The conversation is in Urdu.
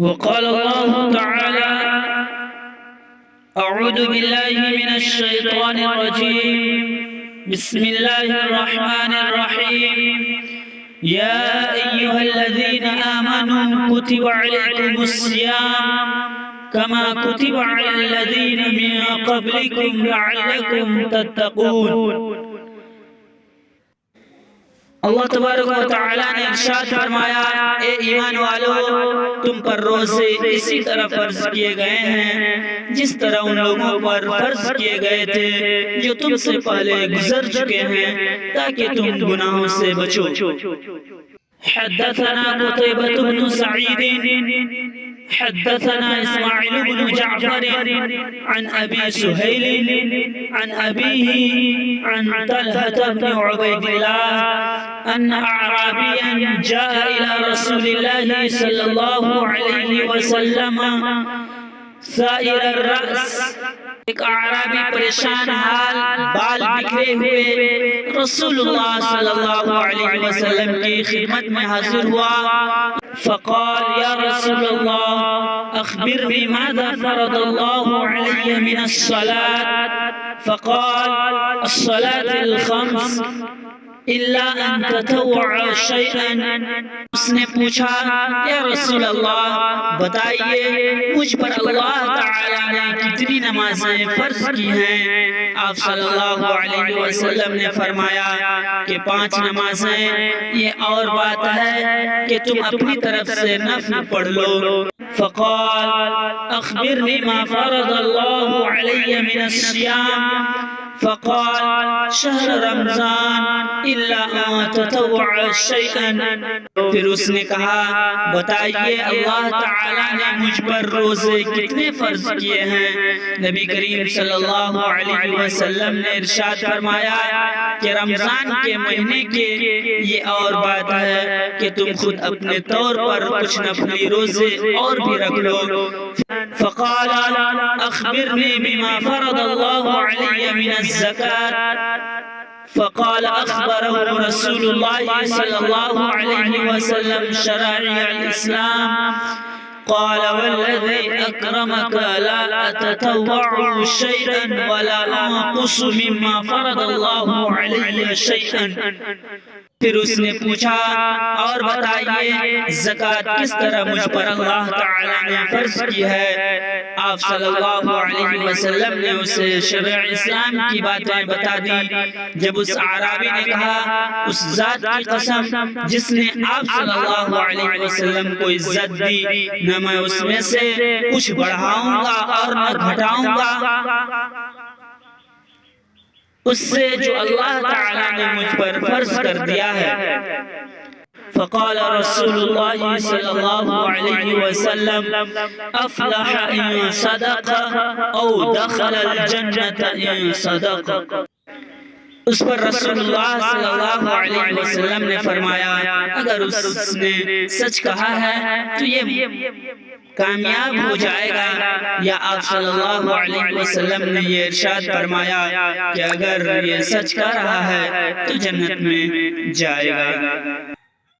وقال الله تعالى: أعوذ بالله من الشيطان الرجيم. بسم الله الرحمن الرحيم. يا أيها الذين آمنوا كتب عليكم الصيام كما كتب على الذين من قبلكم لعلكم تتقون. اللہ تبارک و تعالیٰ نے ارشاد فرمایا: اے ایمان والو، تم پر روزے اسی طرح فرض کیے گئے ہیں جس طرح ان لوگوں پر فرض کیے گئے تھے جو تم سے پہلے گزر چکے ہیں، تاکہ تم گناہوں سے بچو۔ حدثنا قتيبة بن سعيد حدثنا إسماعيل بن جعفر عن أبي سهيل عن أبيه عن طلحة بن عبيد الله أن أعرابيا جاء إلى رسول الله صلى الله عليه وسلم سائر الرأس. ایک اعرابی پریشان حال، بال بکھرے ہوئے، رسول اللہ صلی اللہ علیہ وسلم کی خدمت میں حاضر ہوا. فقال: یا رسول اللہ، اخبرنی ماذا فرض اللہ علی من الصلاة. فقال: الصلاة الخمس إلا أن تطوع شيئا. اس نے پوچھا: یا رسول اللہ، بتائیے مجھ پر اللہ تعالیٰ نے کتنی نمازیں فرض کی ہیں؟ آپ صلی اللہ علیہ وسلم نے فرمایا کہ 5 نمازیں. یہ اور بات ہے کہ تم اپنی طرف سے نفل پڑھ لو. فقال: اخبرنی ما فرض اللہ علی من الصیام. فقال: شہر رمضان الا ان تطوع شیئا. پھر اس نے کہا: بتائیے اللہ تعالیٰ نے مجھ پر روزے کتنے فرض کیے ہیں؟ نبی کریم صلی اللہ علیہ وسلم نے ارشاد فرمایا کہ رمضان کے مہینے کے یہ اور بات ہے کہ تم خود اپنے طور پر کچھ نفلی روزے اور بھی رکھ لو. فقال: اخبرنی بما فرض اللہ علی من الزکاة. فقال: اخبره رسول اللہ صلی اللہ علیہ وسلم شرائع الاسلام. قال: والذي أكرمك لا أتطوع شيئا ولا أنقص مما فرض الله علي شيئا. پھر اس نے پوچھا: اور بتائیے زکوٰۃ کس طرح مجھ پر اللہ تعالیٰ نے فرض کی ہے؟ آپ صلی اللہ علیہ وسلم نے اسے شرع اسلام کی باتیں بتا دی. جب اس اعرابی نے کہا: اس ذات کی قسم جس نے آپ صلی اللہ علیہ وسلم کو عزت دی، نہ میں اس میں سے کچھ بڑھاؤں گا اور نہ گھٹاؤں گا اس سے جو اللہ تعالیٰ نے مجھ پر فرض کر دیا ہے. فقال رسول اللہ صلی اللہ علیہ وسلم: افلح ان صدق او دخل الجنة ان صدق. اس پر رسول اللہ صلی اللہ علیہ وسلم نے فرمایا: اگر اس نے سچ کہا ہے تو یہ کامیاب ہو جائے گا. یا آپ صلی اللہ علیہ وسلم نے یہ ارشاد فرمایا کہ اگر یہ سچ کہہ رہا ہے تو جنت میں جائے گا.